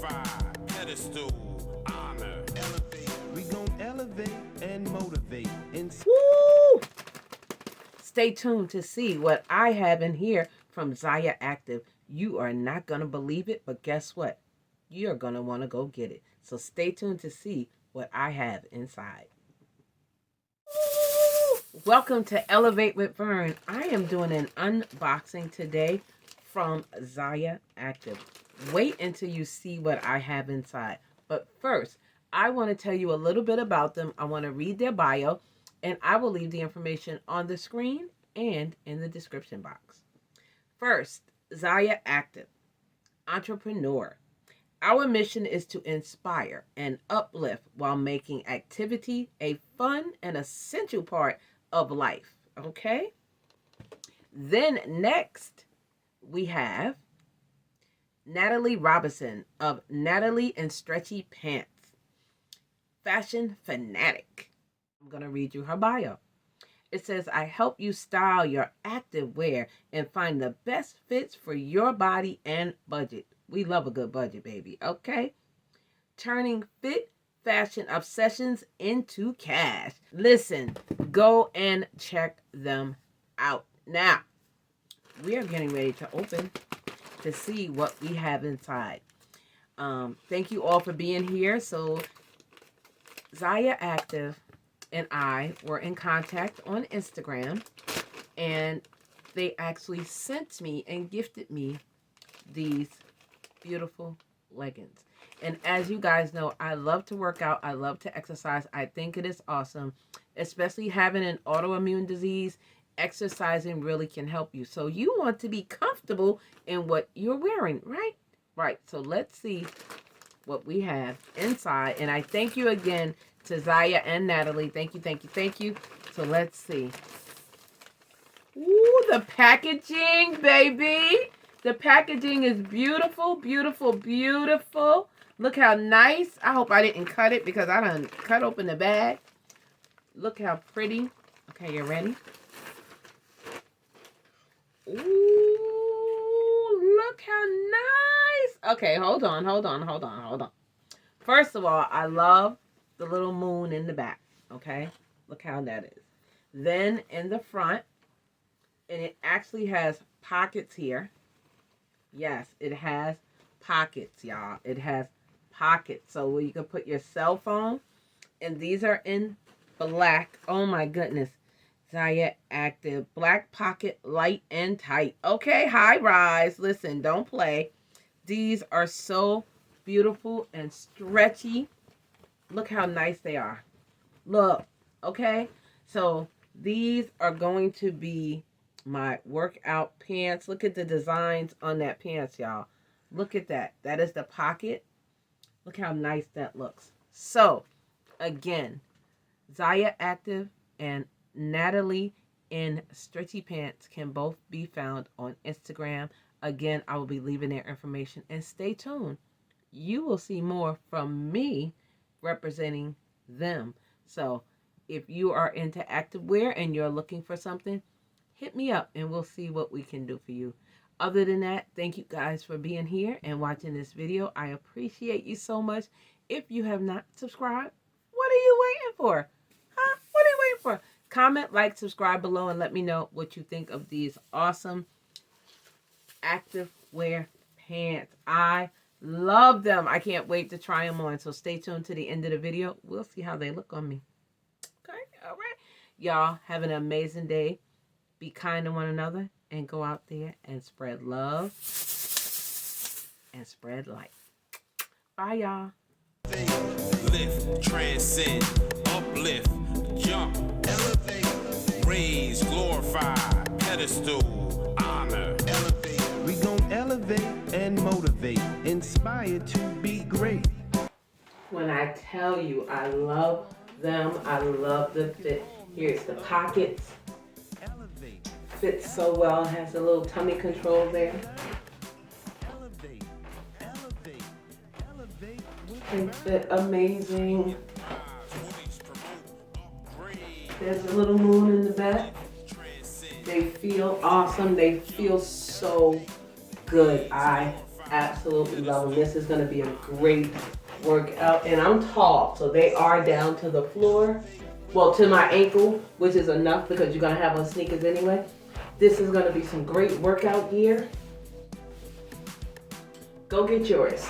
glorify, pedestal, honor, elevate. We gon' elevate and motivate. Woo! Stay tuned to see what I have in here from Zyia Active. You are not going to believe it, but guess what? You're going to want to go get it. So stay tuned to see what I have inside. Welcome to Elevate with Verne. I am doing an unboxing today from Zyia Active. Wait until you see what I have inside. But first, I want to tell you a little bit about them. I want to read their bio, and I will leave the information on the screen and in the description box. First, Zyia Active, entrepreneur. Our mission is to inspire and uplift while making activity a fun and essential part of life. Okay? Then next, we have Natalie Robinson of Natalie and Stretchy Pants. Fashion fanatic. I'm going to read you her bio. It says, I help you style your active wear and find the best fits for your body and budget. We love a good budget, baby. Okay? Turning fit fashion obsessions into cash. Listen, go and check them out. Now, we are getting ready to open to see what we have inside. Thank you all for being here. So, Zyia Active and I were in contact on Instagram, and they actually sent me and gifted me these beautiful leggings. And as you guys know, I love to work out. I love to exercise. I think it is awesome, especially having an autoimmune disease. Exercising really can help you. So you want to be comfortable in what you're wearing, right? Right. So let's see what we have inside. And I thank you again to Zyia and Natalie. Thank you, thank you, thank you. So let's see. Ooh, the packaging, baby. The packaging is beautiful, beautiful, beautiful. Look how nice. I hope I didn't cut it because I done cut open the bag. Look how pretty. Okay, you ready? Ooh, look how nice. Okay, hold on. First of all, I love the little moon in the back. Okay, look how that is. Then in the front, and it actually has pockets here. Yes, it has pockets, y'all. It has pockets. So where you can put your cell phone. And these are in black. Oh my goodness. Zyia Active. Black pocket, light and tight. Okay, high rise. Listen, don't play. These are so beautiful and stretchy. Look how nice they are. Look, okay? So these are going to be my workout pants. Look at the designs on that pants, y'all. Look at that. That is the pocket. Look how nice that looks. So, again, Zyia Active and Natalie in Stretchy Pants can both be found on Instagram. Again, I will be leaving their information. And stay tuned. You will see more from me representing them. So, if you are into activewear and you're looking for something, hit me up and we'll see what we can do for you. Other than that, thank you guys for being here and watching this video. I appreciate you so much. If you have not subscribed, what are you waiting for? Huh? What are you waiting for? Comment, like, subscribe below, and let me know what you think of these awesome activewear pants. I love them. I can't wait to try them on. So stay tuned to the end of the video. We'll see how they look on me. Okay, all right. Y'all have an amazing day. Be kind to one another and go out there and spread love and spread light. Bye, y'all. Lift, transcend, uplift, jump, elevate, raise, glorify, pedestal, honor, elevate. We gon' elevate and motivate, inspire to be great. When I tell you I love them, I love the fit. Here's the pockets. Fits so well, has a little tummy control there. They fit amazing. There's a little moon in the back. They feel awesome. They feel so good. I absolutely love them. This is going to be a great workout. And I'm tall, so they are down to the floor. Well, to my ankle, which is enough because you're going to have on sneakers anyway. This is going to be some great workout gear. Go get yours.